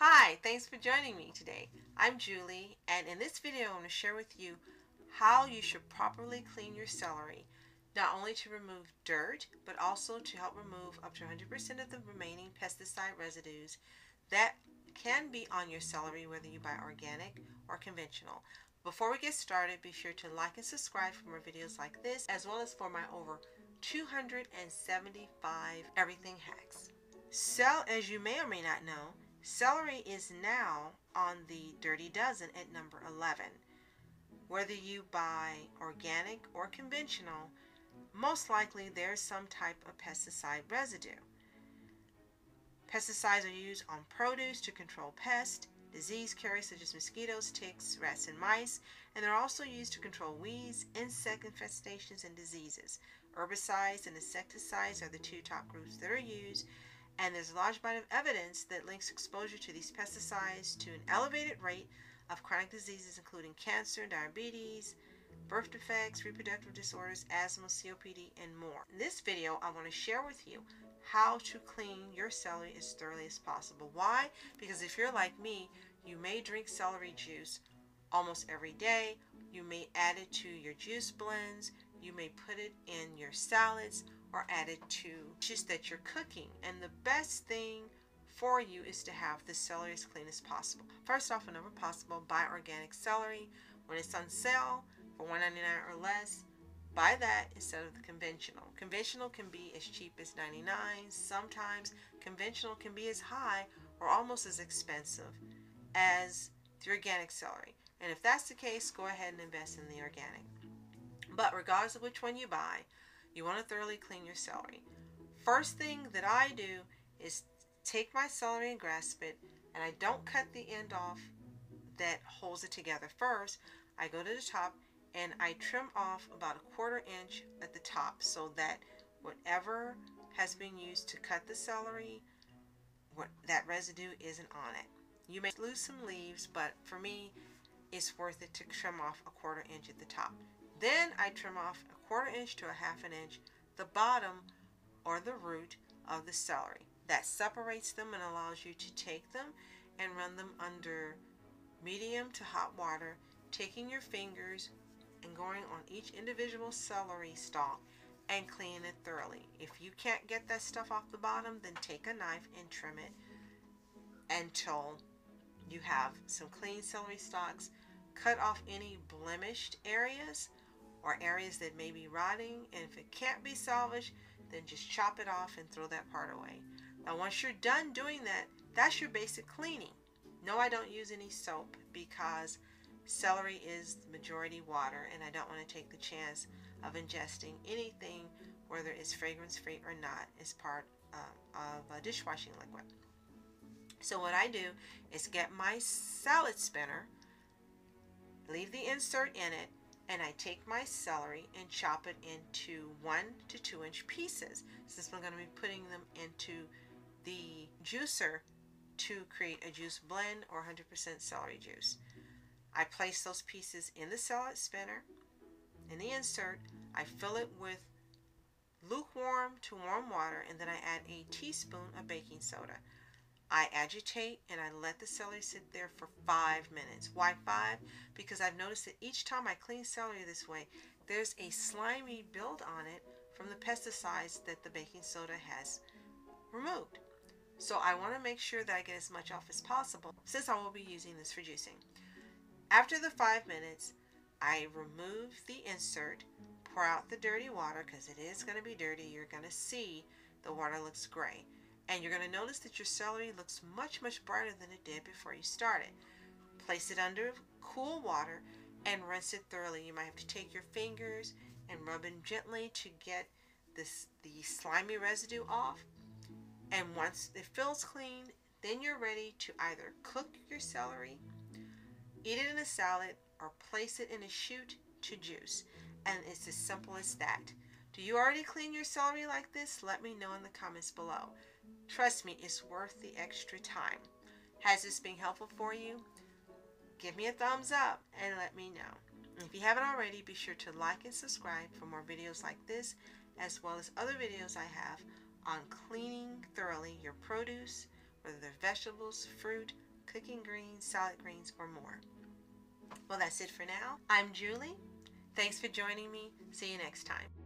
Hi, thanks for joining me today. I'm Julie, and in this video I'm going to share with you how you should properly clean your celery, not only to remove dirt, but also to help remove up to 100% of the remaining pesticide residues that can be on your celery, whether you buy organic or conventional. Before we get started, be sure to like and subscribe for more videos like this, as well as for my over 275 everything hacks. So, as you may or may not know, celery is now on the Dirty Dozen at number 11. Whether you buy organic or conventional, most likely there's some type of pesticide residue. Pesticides are used on produce to control pests, disease carriers such as mosquitoes, ticks, rats, and mice, and they're also used to control weeds, insect infestations, and diseases. Herbicides and insecticides are the two top groups that are used, and there's a large body of evidence that links exposure to these pesticides to an elevated rate of chronic diseases including cancer, diabetes, birth defects, reproductive disorders, asthma, COPD, and more. In this video, I want to share with you how to clean your celery as thoroughly as possible. Why? Because if you're like me, you may drink celery juice almost every day. You may add it to your juice blends. You may put it in your salads or add it to dishes that you're cooking. And the best thing for you is to have the celery as clean as possible. First off, whenever possible, buy organic celery. When it's on sale for $1.99 or less, buy that instead of the conventional. Conventional can be as cheap as 99. Sometimes conventional can be as high or almost as expensive as the organic celery. And if that's the case, go ahead and invest in the organic. But regardless of which one you buy, you want to thoroughly clean your celery. First thing that I do is take my celery and grasp it, and I don't cut the end off that holds it together. First, I go to the top and I trim off about a 1/4 inch at the top so that whatever has been used to cut the celery, that residue isn't on it. You may lose some leaves, but for me, it's worth it to trim off a 1/4 inch at the top. Then I trim off a 1/4 inch to a 1/2 inch the bottom or the root of the celery. That separates them and allows you to take them and run them under medium to hot water, taking your fingers and going on each individual celery stalk and clean it thoroughly. If you can't get that stuff off the bottom, then take a knife and trim it until you have some clean celery stalks. Cut off any blemished areas or areas that may be rotting, and if it can't be salvaged, then just chop it off and throw that part away. Now once you're done doing that, that's your basic cleaning. No, I don't use any soap because celery is the majority water, and I don't want to take the chance of ingesting anything, whether it's fragrance free or not, as part of a dishwashing liquid. So what I do is get my salad spinner, leave the insert in it, and I take my celery and chop it into 1 to 2 inch pieces, since I'm going to be putting them into the juicer to create a juice blend or 100% celery juice. I place those pieces in the salad spinner. In the insert, I fill it with lukewarm to warm water, and then I add a teaspoon of baking soda. I agitate and I let the celery sit there for 5 minutes. Why 5? Because I've noticed that each time I clean celery this way, there's a slimy build on it from the pesticides that the baking soda has removed. So I want to make sure that I get as much off as possible, since I will be using this for juicing. After the 5 minutes, I remove the insert, pour out the dirty water, because it is going to be dirty. You're going to see the water looks gray. And you're going to notice that your celery looks much, much brighter than it did before you started. Place it under cool water and rinse it thoroughly. You might have to take your fingers and rub it gently to get the slimy residue off. And once it feels clean, then you're ready to either cook your celery, eat it in a salad, or place it in a chute to juice. And it's as simple as that. Do you already clean your celery like this? Let me know in the comments below. Trust me, it's worth the extra time. Has this been helpful for you? Give me a thumbs up and let me know. And if you haven't already, be sure to like and subscribe for more videos like this, as well as other videos I have on cleaning thoroughly your produce, whether they're vegetables, fruit, cooking greens, salad greens, or more. Well, that's it for now. I'm Julie. Thanks for joining me. See you next time.